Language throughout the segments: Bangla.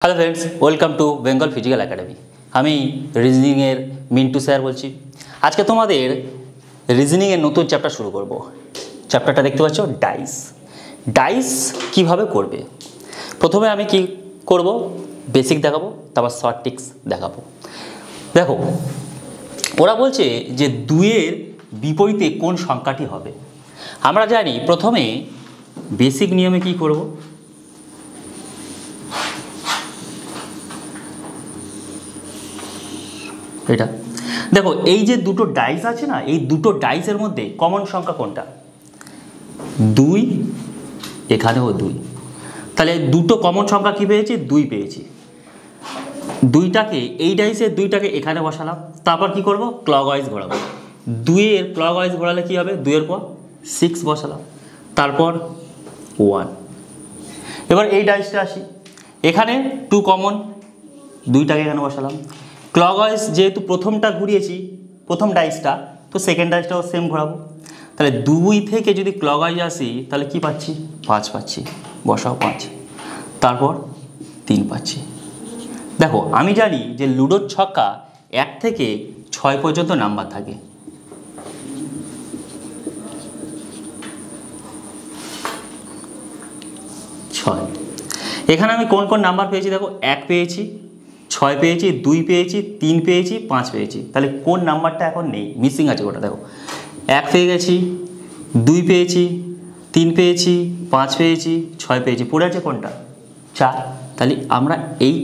Hello friends, welcome to Bengal physical academy. আমি রিজনিংয়ের মিন্টু স্যার বলছি। আজকে তোমাদের রিজনিংয়ের নতুন চ্যাপ্টার শুরু করব। চ্যাপ্টারটা দেখতে পাচ্ছ, ডাইস। ডাইস কিভাবে করবে, প্রথমে আমি কি করব, বেসিক দেখাবো, তারপর শর্ট ট্রিক্স দেখাবো। দেখো, ওরা বলছে যে 2-এর বিপরীতে কোন সংখ্যাটি হবে। আমরা জানি প্রথমে বেসিক নিয়মে কি করব, এটা দেখো, এই যে দুটো ডাইস আছে না, এই দুটো ডাইসের মধ্যে কমন সংখ্যা কোনটা? 2, এখানেও 2। তাহলে দুটো কমন সংখ্যা কি পেয়েছি? 2 পেয়েছি। দুইটাকে এই ডাইসের দুইটাকে এখানে বসালাম, তারপর কি করব, ক্লকওয়াইজ ঘোরাবো। 2-এর ক্লকওয়াইজ ঘোরালে কি হবে? 2-এর পর 6 বসালাম, তারপর 1। এবার এই ডাইসটা আসি, এখানে 2 কমন, দুইটাকে এখানে বসালাম। ক্লকওয়াইজ যেহেতু প্রথমটা ঘুরিয়েছি, প্রথম ডাইসটা, তো সেকেন্ড ডাইসটাও সেম ঘোরাবো। তাহলে 2 থেকে যদি ক্লকওয়াইজ আসি, তাহলে কি পাচ্ছি? 5 পাচ্ছি, বসাও 5, তারপর 3 পাচ্ছি। দেখো, আমি জানি যে লুডোর ছক্কা 1 থেকে 6 পর্যন্ত নাম্বার থাকে। এখানে আমি কোন কোন নাম্বার পেয়েছি? দেখো, 1 পেয়েছি, 6 পেয়েছি, 2 পেয়েছি, 3 পেয়েছি, 5 পেয়েছি। তাহলে কোন নাম্বারটা এখন নেই, মিসিং আছে ওটা? দেখো, 1 পেয়ে গেছি, 2 পেয়েছি, 3 পেয়েছি, 5 পেয়েছি, 6 পেয়েছি, পড়ে আছে কোনটা? 4। তাহলে আমরা এই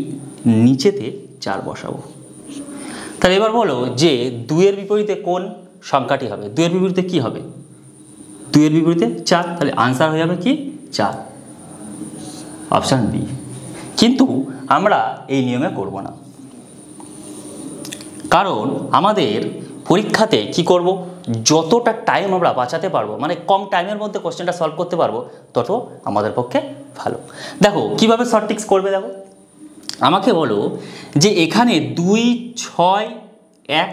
নিচেতে 4 বসাবো। তাহলে এবার বলো যে 2-এর বিপরীতে কোন সংখ্যাটি হবে? 2-এর বিপরীতে কি হবে? 2-এর বিপরীতে 4। তাহলে আনসার হয়ে যাবে কি? 4, অপশান বি। কিন্তু আমরা এই নিয়মে করব না, কারণ আমাদের পরীক্ষাতে কি করব, যতটা টাইম আমরা বাঁচাতে পারবো, মানে কম টাইমের মধ্যে কোশ্চেনটা সলভ করতে পারবো, তত আমাদের পক্ষে ভালো। দেখো কিভাবে শর্ট ট্রিক্স করবে। দেখো, আমাকে বলো যে এখানে 2, 6, 1,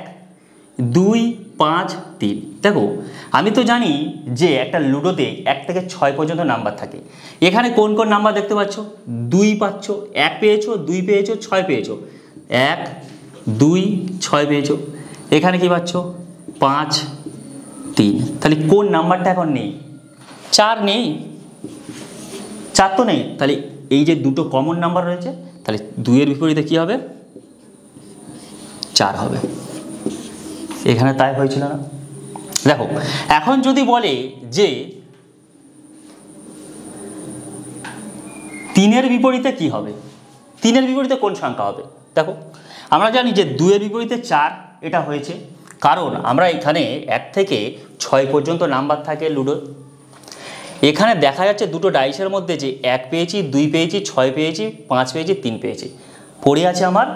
2, 5, 3। দেখো, আমি তো জানি যে একটা লুডোতে 1 থেকে 6 পর্যন্ত নাম্বার থাকে। এখানে কোন কোন নাম্বার দেখতে পাচ্ছ? 2 পাচ্ছ, 1 পেয়েছো, 2 পেয়েছো, 6 পেয়েছো। 1, 2, 6 পেয়েছো। এখানে কি পাচ্ছ? 5, 3। তাহলে কোন নাম্বারটা এখন নেই? 4 নেই, 4 তো নেই। তাহলে এই যে দুটো কমন নাম্বার রয়েছে, তাহলে 2-এর বিপরীতে কি হবে? 4 হবে। এখানে তাই হয়েছিল না? দেখো, এখন যদি বলে যে 3-এর বিপরীতে কি হবে, 3-এর বিপরীতে কোন সংখ্যা হবে? দেখো, আমরা জানি যে 2-এর বিপরীতে 4, এটা হয়েছে কারণ আমরা এখানে 1 থেকে 6 পর্যন্ত নাম্বার থাকে লুডো। এখানে দেখা যাচ্ছে দুটো ডাইসের মধ্যে যে 1 পেয়েছি, 2 পেয়েছি, 6 পেয়েছি, 5 পেয়েছি, 3 পেয়েছি, পড়ে আছে আমার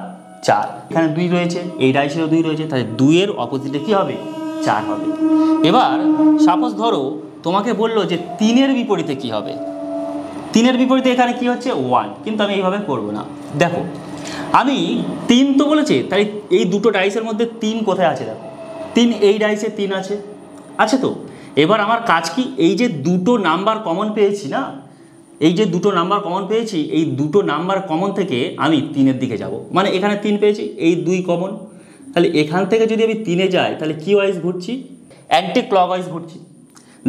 4। এখানে 2 রয়েছে, এই ডাইসেরও 2 রয়েছে, তাহলে 2-এর অপোজিটে কি হবে? 4 হবে। এবার সাপোজ ধরো তোমাকে বললো যে 3-এর বিপরীতে কি হবে। 3-এর বিপরীতে এখানে কি হচ্ছে? 1। কিন্তু আমি এইভাবে করব না। দেখো, আমি 3 তো বলেছে, তাই এই দুটো ডাইসের মধ্যে 3 কোথায় আছে? দেখো, 3 এই ডাইসে 3 আছে, আছে তো। এবার আমার কাজ কি, এই যে দুটো নাম্বার কমন পেয়েছি না, এই যে দুটো নাম্বার কমন পেয়েছি, এই দুটো নাম্বার কমন থেকে আমি 3-এর দিকে যাব। মানে এখানে 3 পেয়েছি, এই 2 কমন, তাহলে এখান থেকে যদি আমি 3-এ যাই, তাহলে কি ওয়াইজ ঘুরছি? অ্যান্টি ক্লকওয়াইজ ঘুরছি।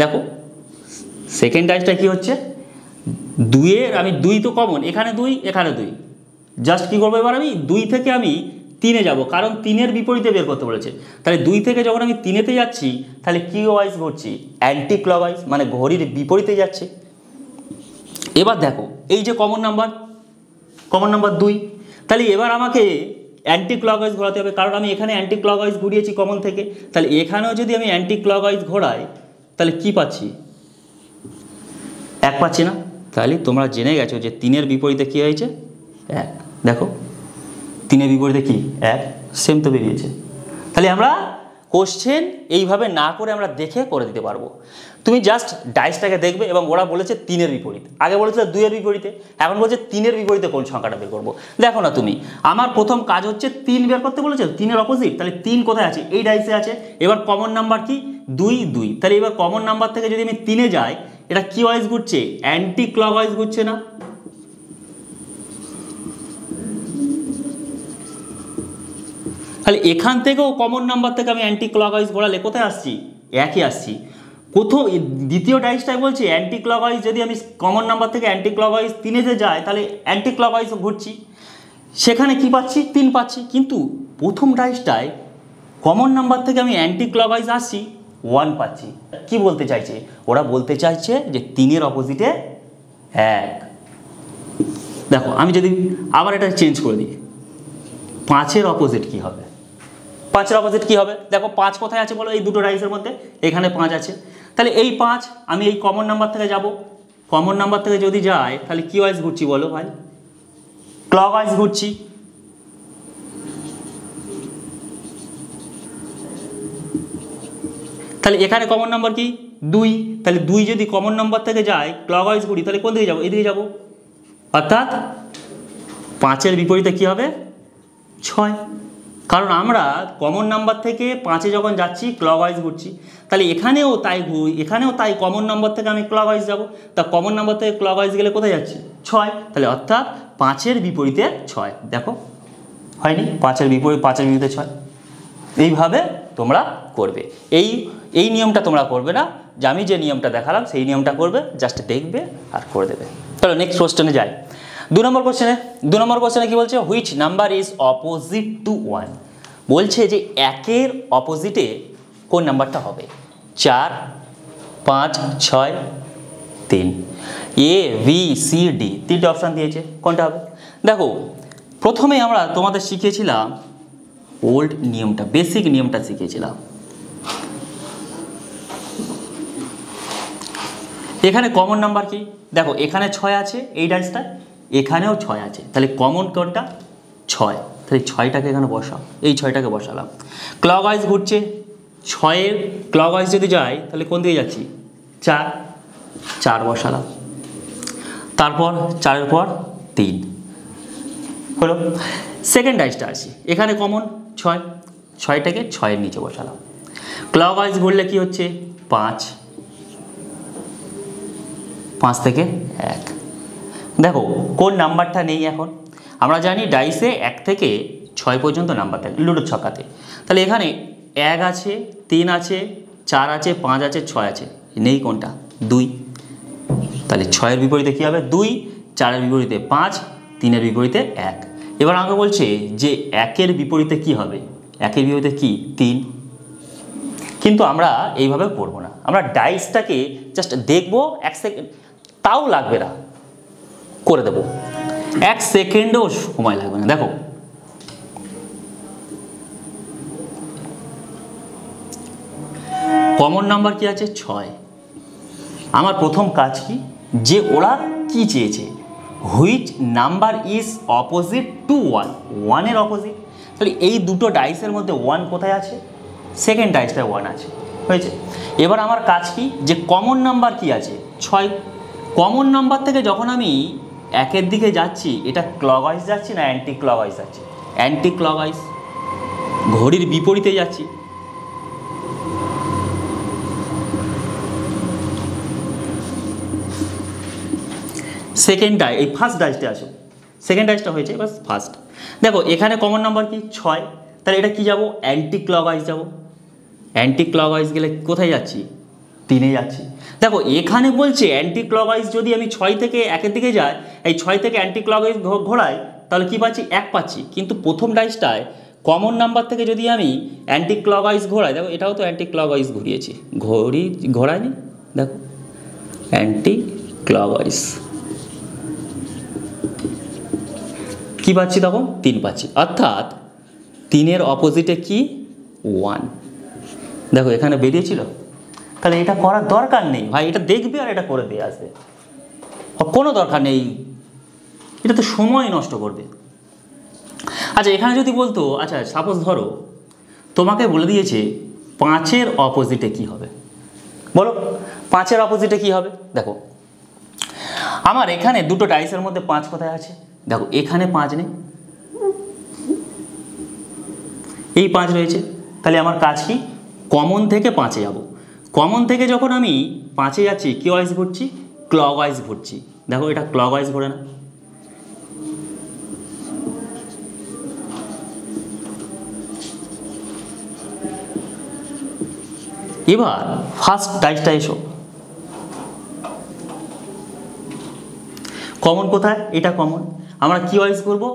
দেখো, সেকেন্ড ডাইসটা কি হচ্ছে? 2-এর আমি 2 তো কমন, এখানে 2, এখানে 2, জাস্ট কী করবো, এবার আমি 2 থেকে আমি 3-এ যাব, কারণ 3-এর বিপরীতে বের করতে বলেছে। তাহলে 2 থেকে যখন আমি 3-এতে যাচ্ছি, তাহলে কি ওয়াইজ ঘুরছি? অ্যান্টি ক্লকওয়াইজ, মানে ঘড়ির বিপরীতে যাচ্ছে। এবার দেখো, এই যে কমন নাম্বার 2, তাহলে এবার আমাকে অ্যান্টি ক্লকওয়াইজ ঘোরাতে হবে, কারণ আমি এখানে অ্যান্টি ক্লকওয়াইজ ঘুরিয়েছি কমন থেকে। তাহলে এখানেও যদি আমি অ্যান্টি ক্লকওয়াইজ ঘোরাই, তাহলে কি পাচ্ছি? 1 পাচ্ছি না? তাহলে তোমরা জেনে গেছো যে 3-এর বিপরীতে কী হয়েছে? 1। দেখো, 3-এর বিপরীতে কি? 1, সেম তো বেরিয়েছে। তাহলে আমরা কোশ্চেন এইভাবে না করে আমরা দেখে করে দিতে পারবো। তুমি জাস্ট ডাইসটাকে দেখবে, এবং ওরা বলেছে 3-এর বিপরীত, আগে বলেছিল 2-এর বিপরীতে, এখন বলছে 3-এর বিপরীতে কোন সংখ্যাটা বের করবো। দেখো না তুমি, আমার প্রথম কাজ হচ্ছে 3 বের করতে বলেছে, 3-এর অপোজিট। তাহলে 3 কোথায় আছে? এই ডাইসে আছে। এবার কমন নাম্বার কি? 2, 2। তাহলে এবার কমন নাম্বার থেকে যদি আমি 3-এ যাই, এটা কি ওয়াইজ ঘুরছে? অ্যান্টি ক্লকওয়াইজ ঘুরছে না? তাহলে এখান থেকেও কমন নাম্বার থেকে আমি অ্যান্টি ক্লকওয়াইজ ঘোরালে কোথায় আসছি, একই আসছি। প্রথম দ্বিতীয় ডাইসটাই বলছি অ্যান্টি ক্লকওয়াইজ, যদি আমি কমন নাম্বার থেকে অ্যান্টি ক্লকওয়াইজ 3-এ যাই তাহলে অ্যান্টি ক্লকওয়াইজ ঘুরছি, সেখানে কি পাচ্ছি, 3 পাচ্ছি। কিন্তু প্রথম ডাইসটায় কমন নাম্বার থেকে আমি অ্যান্টি ক্লকওয়াইজ আসছি, 1 পাচ্ছি। কি বলতে চাইছে, ওরা বলতে চাইছে যে 3-এর অপোজিটে 1। দেখো আমি যদি আবার এটা চেঞ্জ করে দিই, 5-এর অপোজিট কি হবে, 5-এর অপোজিট কি হবে, দেখো 5 কোথায় আছে বলো, এই দুটো ডাইসের মধ্যে, এখানে 5 আছে। তাহলে এই 5 আমি এই কমন নাম্বার থেকে যাব, কমন নাম্বার থেকে যদি যাই তাহলে কি ওয়াইজ ঘুরছি বলো ভাই, ক্লকওয়াইজ ঘুরছি। তাহলে এখানে কমন নাম্বার কি 2, তাহলে 2 যদি কমন নাম্বার থেকে যায় ক্লকওয়াইজ ঘুরি, তাহলে কোন দিকে যাবো, এদিকে যাবো। অর্থাৎ 5-এর বিপরীতে কি হবে, 6। কারণ আমরা কমন নাম্বার থেকে 5-এ যখন যাচ্ছি ক্লকওয়াইজ ঘুরছি, তাহলে এখানেও তাই কমন নাম্বার থেকে আমি ক্লকওয়াইজ যাব। তা কমন নাম্বার থেকে ক্লকওয়াইজ গেলে কোথায় যাচ্ছি, 6। তাহলে অর্থাৎ 5-এর বিপরীতে 6। দেখো হয়নি, 5-এর বিপরীতে 6। এইভাবে তোমরা করবে। এই নিয়মটা তোমরা করবে না, যে আমি যে নিয়মটা দেখালাম সেই নিয়মটা করবে, জাস্ট দেখবে আর করে দেবে। চলো নেক্সট কোশ্চেনে যাই। 2 নম্বর কোশ্চেনে কি বলছে, which number is opposite to 1। বলছে যে 1-এর অপোজিটে কোন নাম্বারটা হবে, 4, 5, 6, 3। এ বি সি ডি 3টে অপশান দিয়েছে, কোনটা হবে। দেখো প্রথমে আমরা তোমাদের শিখিয়েছিলাম ওল্ড নিয়মটা, বেসিক নিয়মটা শিখিয়েছিলাম। এখানে কমন নাম্বার কি, দেখো এখানে 6 আছে এই ডাইসটা, এখানেও 6 আছে, তাহলে কমন কোনটা, 6। তাহলে 6টাকে এখানে বসাও, এই 6টাকে বসালাম। ক্লকওয়াইজ ঘুরছে, 6-এর ক্লকওয়াইজ যদি যায় তাহলে কোন দিকে যাচ্ছি, 4 বসালাম। তারপর 4-এর পর 3 হলো। সেকেন্ড ডাইসটা আসি, এখানে কমন 6টাকে 6-এর নিচে বসালাম। ক্লকওয়াইজ ঘুরলে কি হচ্ছে, 5 থেকে 1। দেখো কোন নাম্বারটা নেই এখন, আমরা জানি ডাইসে 1 থেকে 6 পর্যন্ত নাম্বার থাকে লুডোর ছক্কাতে। তাহলে এখানে 1 আছে, 3 আছে, 4 আছে, 5 আছে, 6 আছে, নেই কোনটা, 2। তাহলে 6-এর বিপরীতে কী হবে, 2, 4-এর বিপরীতে 5, 3-এর বিপরীতে 1। এবার আমাকে বলছে যে 1-এর বিপরীতে কি হবে, 1-এর বিপরীতে কি, 3। কিন্তু আমরা এইভাবে করবো না, আমরা ডাইসটাকে জাস্ট দেখবো, 1 সেকেন্ড তাও লাগবে না, করে দেবো, 1 সেকেন্ডও সময় লাগবে না। দেখো কমন নাম্বার কি আছে, 6। আমার প্রথম কাজ কি, যে ওরা কি চেয়েছে, which number is opposite to 1, 1-এর অপোজিট। তাহলে এই দুটো ডাইসের মধ্যে 1 কোথায় আছে, সেকেন্ড ডাইসটায় 1 আছে, হয়েছে। এবার আমার কাজ কি, যে কমন নাম্বার কি আছে, 6। কমন নাম্বার থেকে যখন আমি 1-এর দিকে যাচ্ছি, এটা ক্লকওয়াইজ যাচ্ছি না অ্যান্টি ক্লকওয়াইজ যাচ্ছি, অ্যান্টি ক্লকওয়াইজ, ঘড়ির বিপরীতে যাচ্ছি। সেকেন্ডটায় এই ফার্স্ট ডাইসটা আসো, সেকেন্ড ডাইসটা হয়েছে, বাস ফার্স্ট। দেখো এখানে কমন নাম্বার কি, 6। তাহলে এটা কি যাব, অ্যান্টি ক্লকওয়াইজ যাব। অ্যান্টি ক্লকওয়াইজ গেলে কোথায় যাচ্ছি, 3-এ যাচ্ছি। দেখো এখানে বলছে অ্যান্টি ক্লকওয়াইজ যদি আমি 6 থেকে 1-এর দিকে যাই, এই 6 থেকে অ্যান্টি ক্লকওয়াইজ ঘোরাই, তাহলে কি পাচ্ছি, 1 পাচ্ছি। কিন্তু প্রথম ডাইসটায় কমন নাম্বার থেকে যদি আমি অ্যান্টি ক্লকওয়াইজ ঘোরাই, দেখো এটাও তো অ্যান্টি ক্লকওয়াইজ ঘুরিয়েছি, ঘোরায়নি, দেখো অ্যান্টি ক্লকওয়াইজ কি পাচ্ছি, তখন 3 পাচ্ছি। অর্থাৎ 3-এর অপোজিটে কি, 1। দেখো এখানে বেরিয়েছিল, তাহলে এটা করার দরকার নেই ভাই, এটা দেখবে আর এটা করে দিয়ে আসবে, কোনো দরকার নেই, এটা তো সময় নষ্ট করবে। আচ্ছা এখানে যদি বলতো, আচ্ছা সাপোজ ধরো তোমাকে বলে দিয়েছে 5-এর অপোজিটে কি হবে, বলো 5-এর অপোজিটে কি হবে। দেখো আমার এখানে দুটো ডাইসের মধ্যে 5 কোথায় আছে, দেখো এখানে 5 নেই, এই 5 রয়েছে। তাহলে আমার কাজ কি, কমন থেকে 5-এ যাব। কমন থেকে যখন আমি 5-এ যাচ্ছি, কি ওয়াইজ ঘুরছি, ক্লকওয়াইজ ঘুরছি। দেখো এটা ক্লকওয়াইজ ঘোরে না, এবার ফার্স্ট ডাইসটা এসো, কমন কোথায়? এটা কমন, আমরা কি ওয়াইজ করবো?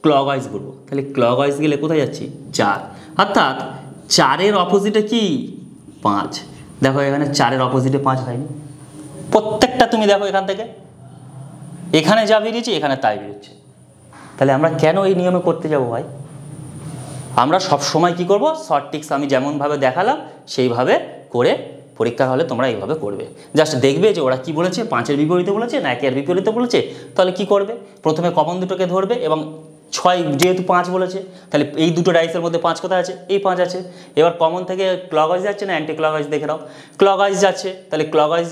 ক্লক ওয়াইজ করবো। তাহলে ক্লক ওয়াইজ গেলে কোথায় যাচ্ছি? 4, অর্থাৎ 4-এর অপোজিটে কি? 5। দেখো এখানে 4-এর অপোজিটে 5 হয়নি, প্রত্যেকটা তুমি দেখো এখান থেকে এখানে যা বেরিয়েছে এখানে তাই বেরোচ্ছে। তাহলে আমরা কেন এই নিয়মে করতে যাব ভাই? আমরা সব সময় কি করব? শর্ট ট্রিক্স আমি যেমনভাবে দেখালাম সেইভাবে করে পরীক্ষার হলে তোমরা এইভাবে করবে। জাস্ট দেখবে যে ওরা কি বলেছে, 5-এর বিপরীতে বলেছে না 1-এর বিপরীতে বলেছে। তাহলে কি করবে? প্রথমে কমন দুটোকে ধরবে এবং 6 যেহেতু 5 বলেছে, তাহলে এই দুটো ডাইসের মধ্যে 5 কোথায় আছে? এই 5 আছে। এবার কমন থেকে ক্লকওয়াইজ যাচ্ছে না অ্যান্টি ক্লকওয়াইজ দেখে নাও। ক্লকওয়াইজ যাচ্ছে, তাহলে ক্লকওয়াইজ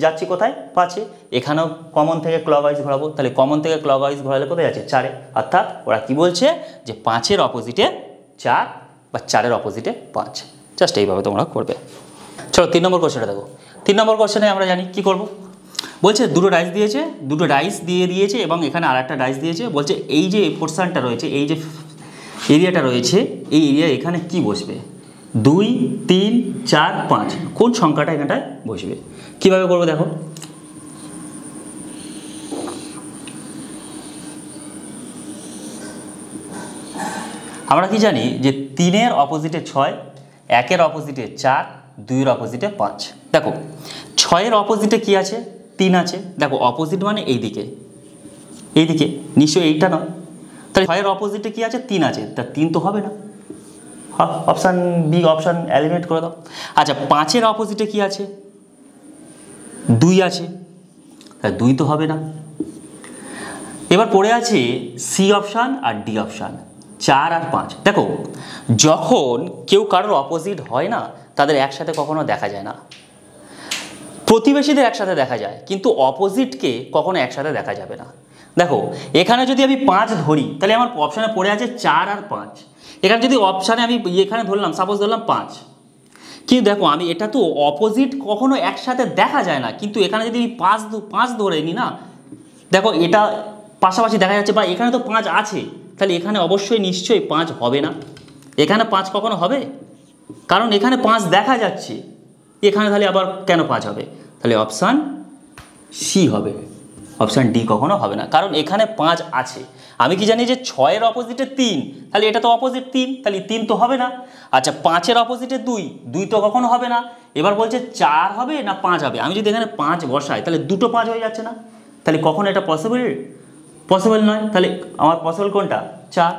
যাচ্ছি কোথায়? 5-এ। এখানেও কমন থেকে ক্লকওয়াইজ ঘোরাবো, তাহলে কমন থেকে ক্লকওয়াইজ ঘোরালে কোথায় যাচ্ছে? 4-এ। অর্থাৎ ওরা কি বলছে যে 5-এর অপোজিটে 4 বা 4-এর অপোজিটে 5। জাস্ট এইভাবে তোমরা করবে। চলো 3 নম্বর কোশ্চেনটা দেখো। 3 নম্বর কোশ্চেনে আমরা জানি কি করব। বলছে দুটো ডাইস দিয়েছে, দুটো ডাইস দিয়ে দিয়েছে এবং এখানে আর একটা ডাইস দিয়েছে। বলছে এই যে পোর্শনটা রয়েছে, এই যে এরিয়াটা রয়েছে, এই এরিয়া এখানে কি বসবে? 2, 3, 4, 5 কোন সংখ্যাটা এখানটায় বসবে? কিভাবে করবো দেখো। আমরা কি জানি যে 3-এর অপোজিটে 6, 1-এর অপোজিটে 4, 2-এর অপোজিটে 5। দেখো 6-এর অপোজিটে কি আছে? 3 আছে। দেখো অপোজিট মানে এইদিকে, এইদিকে নিশ্চয়ই এইটা নয়। তাহলে 6-এর অপোজিটে কি আছে? 3 আছে, তা 3 তো হবে না। অপশান বি, অপশান এলিমিনেট করে দাও। আচ্ছা 5-এর অপোজিটে কি আছে? 2 আছে, তা 2 তো হবে না। এবার পড়ে আছে সি অপশান আর ডি অপশান, 4 আর 5। দেখো যখন কেউ কারোর অপোজিট হয় না, তাদের একসাথে কখনো দেখা যায় না। প্রতিবেশীদের একসাথে দেখা যায়, কিন্তু অপোজিটকে কখনো একসাথে দেখা যাবে না। দেখো এখানে যদি আমি 5 ধরি, তাহলে আমার অপশানে পড়ে আছে 4 আর 5। এখানে যদি অপশানে আমি এখানে ধরলাম, সাপোজ ধরলাম 5, কিন্তু দেখো আমি এটা তো অপোজিট কখনো একসাথে দেখা যায় না, কিন্তু এখানে যদি আমি 5 ধরে নিই না, দেখো এটা পাশাপাশি দেখা যাচ্ছে, বা এখানে তো 5 আছে, তাহলে এখানে অবশ্যই নিশ্চয়ই 5 হবে না। এখানে 5 কখনো হবে? কারণ এখানে 5 দেখা যাচ্ছে, এখানে তাহলে আবার কেন 5 হবে? তাহলে অপশান সি হবে, অপশান ডি কখনো হবে না, কারণ এখানে 5 আছে। আমি কি জানি যে 6-এর অপোজিটে 3, তাহলে এটা তো অপোজিট 3, তাহলে 3 তো হবে না। আচ্ছা 5-এর অপোজিটে 2, 2 তো কখনো হবে না। এবার বলছে 4 হবে না 5 হবে। আমি যদি এখানে 5 বসাই, তাহলে দুটো 5 হয়ে যাচ্ছে না, তাহলে কখনো এটা পসিবল নয়। তাহলে আমার পসিবল কোনটা? 4।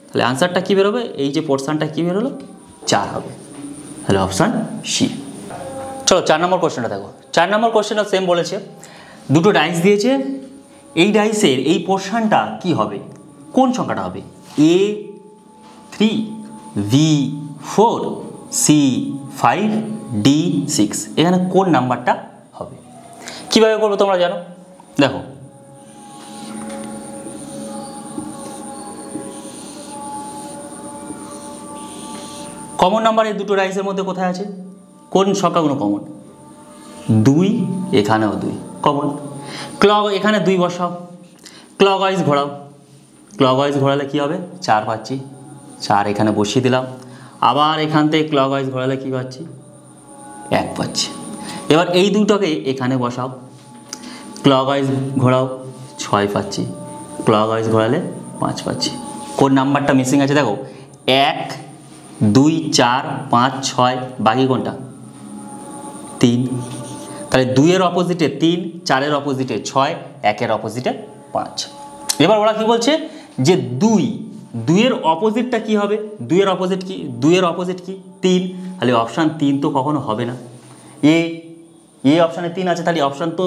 তাহলে আনসারটা কী বেরোবে? এই যে পোর্শনটা কী বেরোলো? 4 হবে। তাহলে অপশান সি। চলো 4 নম্বর কোশ্চেনটা দেখো। 4 নম্বর কোশ্চেনটা সেম বলেছে, দুটো ডাইস দিয়েছে, এই ডাইসের এই পোর্শনটা কি হবে? কোন সংখ্যাটা হবে? A3, B4, C5, D6। এখানে কোন নাম্বারটা হবে? কিভাবে করবো তোমরা জানো? দেখো কমন নাম্বার এই দুটো ডাইসের মধ্যে কোথায় আছে? কোন সংখ্যাগুলো কমন? 2, এখানেও 2 কমন। ক্লক এখানে 2 বসাও, ক্লক ওয়াইজ ঘোরাও, ক্লক ওয়াইজ ঘোরালে কী হবে? 4 পাচ্ছি, 4 এখানে বসিয়ে দিলাম। আবার এখান থেকে ক্লক ওয়াইজ ঘোরালে কী পাচ্ছি? 1 পাচ্ছি। এবার এই দুটোকে এখানে বসাও, ক্লক ওয়াইজ ঘোরাও, 6 পাচ্ছি, ক্লক ওয়াইজ ঘোরালে 5 পাচ্ছি। কোন নাম্বারটা মিসিং আছে দেখো? 1, 2, 4, 5, 6, বাকি কোনটা? 3। তাহলে 2-এর অপোজিটে 3, 4-এর অপোজিটে 6, 1-এর অপোজিটে 5। এবার ওরা কি বলছে যে 2-এর অপোজিটটা কি হবে? 2-এর অপোজিট কি? 2-এর অপোজিট কি? 3। তাহলে অপশান 3 তো কখনো হবে না। এ অপশানে 3 আছে, তাহলে অপশান তো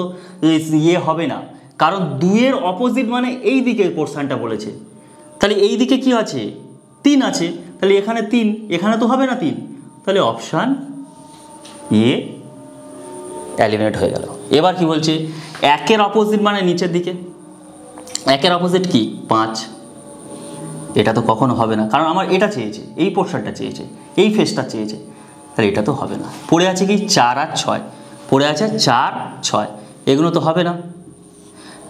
এ হবে না, কারণ 2-এর অপোজিট মানে এই দিকে পোর্শনটা বলেছে। তাহলে এই দিকে কি আছে? 3 আছে, তাহলে এখানে 3, এখানে তো হবে না 3, তাহলে অপশান এ এলিমিনেট হয়ে গেল। এবার কি বলছে? 1-এর অপোজিট মানে নিচের দিকে, 1-এর অপোজিট কি? 5। এটা তো কখনো হবে না, কারণ আমার এটা চেয়েছে, এই পোর্শনটা চেয়েছে, এই ফেসটা চেয়েছে, তাহলে এটা তো হবে না। পড়ে আছে কি? 4 আর 6, পড়ে আছে 4, 6, এগুলো তো হবে না।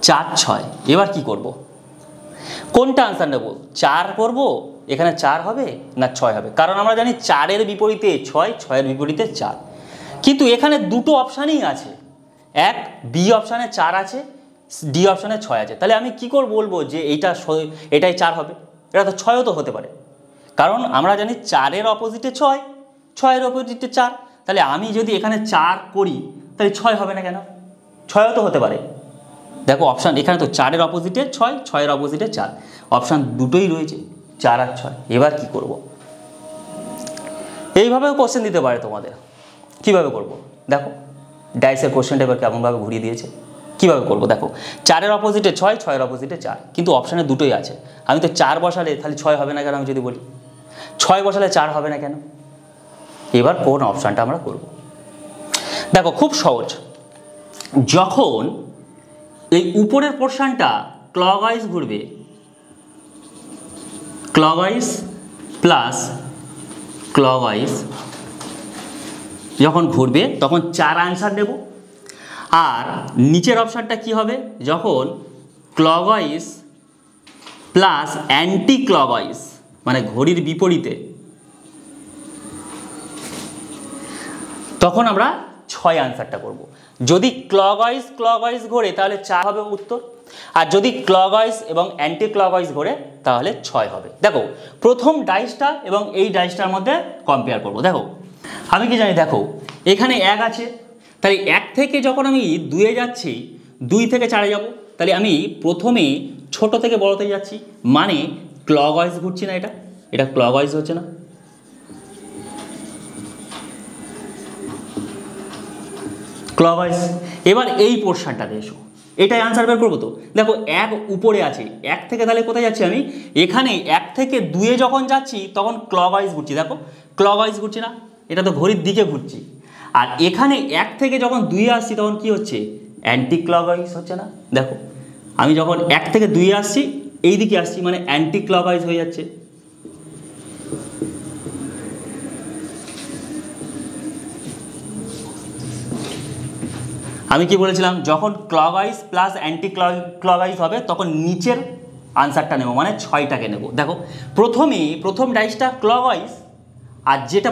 4, 6। এবার কি করব? কোনটা আনসার নেব? 4 করব, এখানে 4 হবে না 6 হবে? কারণ আমরা জানি 4-এর বিপরীতে 6, 6-এর বিপরীতে 4। কিন্তু এখানে দুটো অপশানই আছে, এক বি অপশানে 4 আছে, ডি অপশানে 6 আছে। তাহলে আমি কি করে বলবো যে এটাই 4 হবে? এটা তো 6ও তো হতে পারে, কারণ আমরা জানি 4-এর অপোজিটে 6, 6-এর অপোজিটে 4। তাহলে আমি যদি এখানে 4 করি তাহলে 6 হবে না কেন? 6ও তো হতে পারে। দেখো অপশান এখানে তো 4-এর অপোজিটে 6, 6-এর অপোজিটে 4, অপশান দুটোই রয়েছে, 4 আর 6। এবার কি করব? এইভাবেও কোশ্চেন দিতে পারে তোমাদের। কিভাবে করব? দেখো ডাইসের কোশ্চেনটা এবার কেমনভাবে ঘুরিয়ে দিয়েছে। কিভাবে করব দেখো, 4-এর অপোজিটে 6, 6-এর অপোজিটে 4, কিন্তু অপশানে দুটোই আছে। আমি তো 4 বসালে তাহলে 6 হবে না কেন? আমি যদি বলি 6 বসালে 4 হবে না কেন? এবার কোন অপশানটা আমরা করব? দেখো খুব সহজ। যখন এই উপরের পোর্শনটা ক্লকওয়াইজ ঘুরবে, ক্লকওয়াইজ প্লাস ক্লকওয়াইজ যখন ঘুরবে তখন 4 আনসার নেব। আর নিচের অপশানটা কি হবে? যখন ক্লকওয়াইজ প্লাস অ্যান্টি ক্লকওয়াইজ, মানে ঘড়ির বিপরীতে, তখন আমরা 6 আনসারটা করব। যদি ক্লকওয়াইজ ঘোরে তাহলে 4 হবে উত্তর, আর যদি ক্লকওয়াইজ এবং অ্যান্টি ক্লকওয়াইজ ঘোরে তাহলে 6 হবে। দেখো প্রথম ডাইসটা এবং এই ডাইসটার মধ্যে কম্পেয়ার করব। দেখো আমি কি জানি, দেখো এখানে 1 আছে, তাই 1 থেকে যখন আমি 2-এ যাচ্ছি, 2 থেকে 4-এ যাব, তাহলে আমি প্রথমে ছোট থেকে বড়তে যাচ্ছি, মানে ক্লকওয়াইজ ঘুরছি না, এটা ক্লকওয়াইজ হচ্ছে না। ক্লকওয়াইজ। এবার এই পোর্শনটাতে এসো, এটাই আনসার বের করবো। তো দেখো 1 উপরে আছে, 1 থেকে তাহলে কোথায় যাচ্ছি আমি? এখানে 1 থেকে 2-এ যখন যাচ্ছি তখন ক্লকওয়াইজ ঘুরছি। দেখো ক্লকওয়াইজ ঘুরছি না, এটা তো ঘড়ির দিকে ঘুরছি। আর এখানে 1 থেকে যখন 2-এ আসছি তখন কি হচ্ছে? অ্যান্টি ক্লকওয়াইজ হচ্ছে না। দেখো আমি যখন 1 থেকে 2-এ আসছি, এই দিকে আসছি, মানে অ্যান্টি ক্লকওয়াইজ হয়ে যাচ্ছে। আমি কি বলেছিলাম? যখন ক্লকওয়াইজ প্লাস অ্যান্টি ক্লকওয়াইজ হবে তখন নিচের আনসারটা নেব, মানে 6টাকে নেব। দেখো প্রথম ডাইসটা ক্লকওয়াইজ, আর যেটা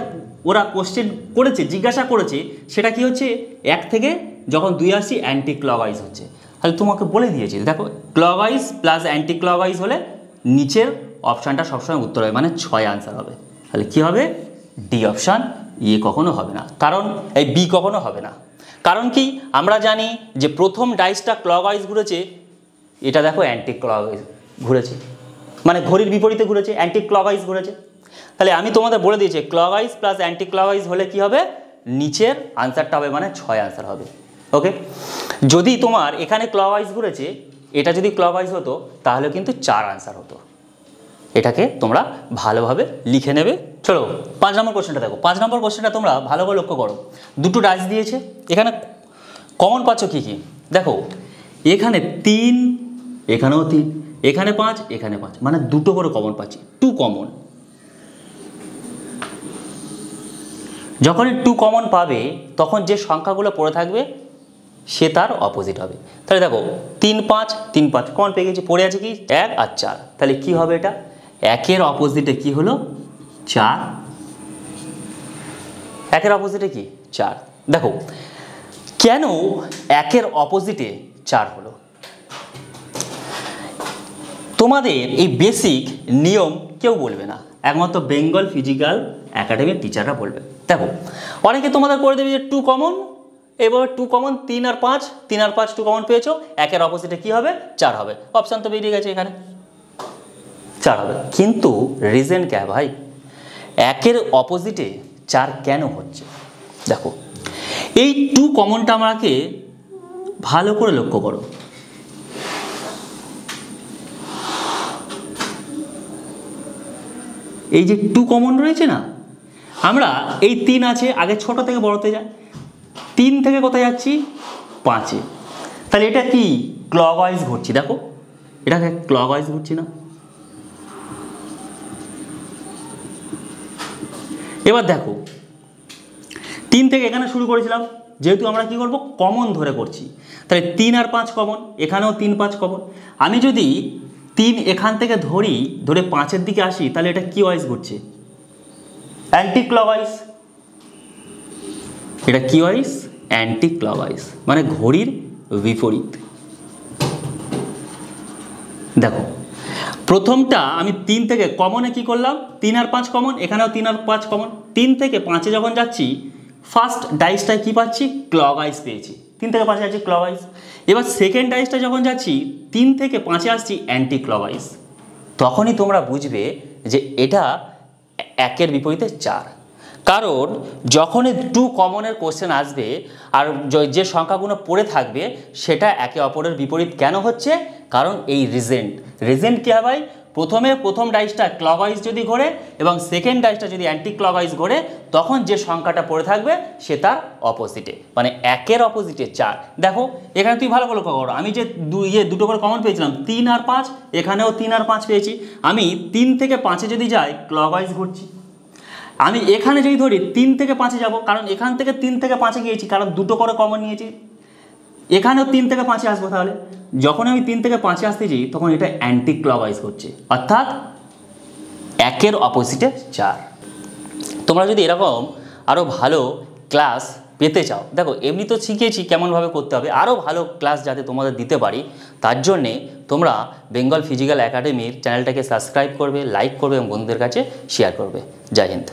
ওরা কোশ্চেন করেছে, জিজ্ঞাসা করেছে, সেটা কি হচ্ছে? 1 থেকে যখন 2-এ আসছি অ্যান্টি ক্লকওয়াইজ হচ্ছে। তাহলে তোমাকে বলে দিয়েছি, দেখো ক্লকওয়াইজ প্লাস অ্যান্টি ক্লকওয়াইজ হলে নিচের অপশানটা সবসময় উত্তর হবে, মানে 6 আনসার হবে। তাহলে কি হবে? D option. কখনো হবে না, কারণ এই বি কখনো হবে না। কারণ কি? আমরা জানি যে প্রথম ডাইসটা ক্লকওয়াইজ ঘুরেছে, এটা দেখো অ্যান্টি ক্লকওয়াইজ ঘুরেছে, মানে ঘড়ির বিপরীতে ঘুরেছে, অ্যান্টি ক্লকওয়াইজ ঘুরেছে। তাহলে আমি তোমাদের বলে দিয়েছি ক্লকওয়াইজ প্লাস অ্যান্টি ক্লকওয়াইজ হলে কি হবে? নিচের আনসারটা হবে, মানে 6 আনসার হবে। ওকে, যদি তোমার এখানে ক্লকওয়াইজ ঘুরেছে, এটা যদি ক্লকওয়াইজ হতো তাহলে কিন্তু 4 আনসার হতো। এটাকে তোমরা ভালোভাবে লিখে নেবে। চলো 5 নম্বর কোশ্চেনটা দেখো। 5 নম্বর কোশ্চেনটা তোমরা ভালোভাবে লক্ষ্য করো। দুটো ডাইস দিয়েছে, এখানে কমন পাচ্ছ কি কি? দেখো এখানে 3, এখানেও 3, এখানে 5, এখানে 5, মানে দুটো করে কমন পাচ্ছি, 2 কমন। যখনই 2 কমন পাবে তখন যে সংখ্যাগুলো পড়ে থাকবে সে তার অপোজিট হবে। তাহলে দেখো 3, 5, 3, 5 কমন পেয়ে গেছি, পড়ে আছে কি 1 আর 4। তাহলে কি হবে? এটা 1-এর অপোজিটে কি হলো? 4। 1-এর অপোজিটে কি? 4। দেখো কেন 1-এর অপোজিটে 4 হলো? তোমাদের এই বেসিক নিয়ম কেউ বলবে না, একমাত্র বেঙ্গল ফিজিক্যাল একাডেমির টিচাররা বলবে। দেখো অনেকে তোমাদের করে দেবে যে 2 কমন, এবার 2 কমন 3 আর 5, 3 আর 5 2 কমন পেয়েছো, 1-এর অপোজিটে কি হবে? 4 হবে। অপশান তো বেরিয়ে গেছে, এখানে 4 হবে। কিন্তু রিজন কে ভাই? 1-এর অপোজিটে 4 কেন হচ্ছে? দেখো এই 2 কমনটা আমাকে ভালো করে লক্ষ্য করো। এই যে 2 কমন রয়েছে না, আমরা এই 3 আছে, আগে ছোট থেকে বড়তে যাই, 3 থেকে কোথায় যাচ্ছি? 5-এ। তাহলে এটা কি? ক্লকওয়াইজ ঘুরছি। দেখো এটাকে ক্লকওয়াইজ ঘুরছি না। এবার দেখো 3 থেকে এখানে শুরু করেছিলাম, যেহেতু আমরা কি করব? কমন ধরে করছি, তাহলে 3 আর 5 কমন, এখানেও 3, 5 কমন। আমি যদি 3 এখান থেকে ধরে 5-এর দিকে আসি, তাহলে এটা কি ওয়াইজ ঘুরছে? Anti clockwise. এটা কি ওয়াইজ? অ্যান্টি ক্লকওয়াইজ, মানে ঘড়ির বিপরীত। দেখো প্রথমটা আমি 3 থেকে কমনে কি করলাম, 3 আর 5 কমন, এখানেও 3 আর 5 কমন। 3 থেকে 5-এ যখন যাচ্ছি ফার্স্ট ডাইসটায় কি পাচ্ছি? ক্লকওয়াইজ পেয়েছি। 3 থেকে 5-এ যাচ্ছি ক্লকওয়াইজ। এবার সেকেন্ড ডাইসটা যখন যাচ্ছি 3 থেকে 5-এ আসছি অ্যান্টি ক্লকওয়াইজ। তখনই তোমরা বুঝবে যে এটা 1-এর বিপরীতে 4। কারণ যখনই 2 কমনের কোশ্চেন আসবে আর যে সংখ্যাগুলো পড়ে থাকবে সেটা একে অপরের বিপরীত কেন হচ্ছে? কারণ এই রিজেন্ট কী হয়? প্রথম ডাইসটা ক্লকওয়াইজ যদি ঘোরে এবং সেকেন্ড ডাইসটা যদি অ্যান্টি ক্লকওয়াইজ ঘোরে, তখন যে সংখ্যাটা পড়ে থাকবে সে তার অপোজিটে, মানে 1-এর অপোজিটে 4। দেখো এখানে তুই ভালো করে করো, আমি যে দুটো করে কমন পেয়েছিলাম 3 আর 5, এখানেও 3 আর 5 পেয়েছি। আমি 3 থেকে 5-এ যদি যাই ক্লকওয়াইজ ঘুরছি। আমি এখানে যদি ধরি 3 থেকে 5-এ যাব, কারণ এখান থেকে 3 থেকে 5-এ গিয়েছি, কারণ দুটো করে কমন নিয়েছি। এখানেও 3 থেকে 5-এ আসবো। তাহলে যখন আমি 3 থেকে 5-এ আসতেছি তখন এটা অ্যান্টি ক্লকওয়াইজ করছে, অর্থাৎ 1-এর অপোজিটে 4। তোমরা যদি এরকম আরও ভালো ক্লাস পেতে চাও, দেখো এমনি তো শিখিয়েছি কেমনভাবে করতে হবে, আরও ভালো ক্লাস যাতে তোমাদের দিতে পারি তার জন্যে তোমরা বেঙ্গল ফিজিক্যাল একাডেমির চ্যানেলটাকে সাবস্ক্রাইব করবে, লাইক করবে এবং বন্ধুদের কাছে শেয়ার করবে। জয় হিন্দ।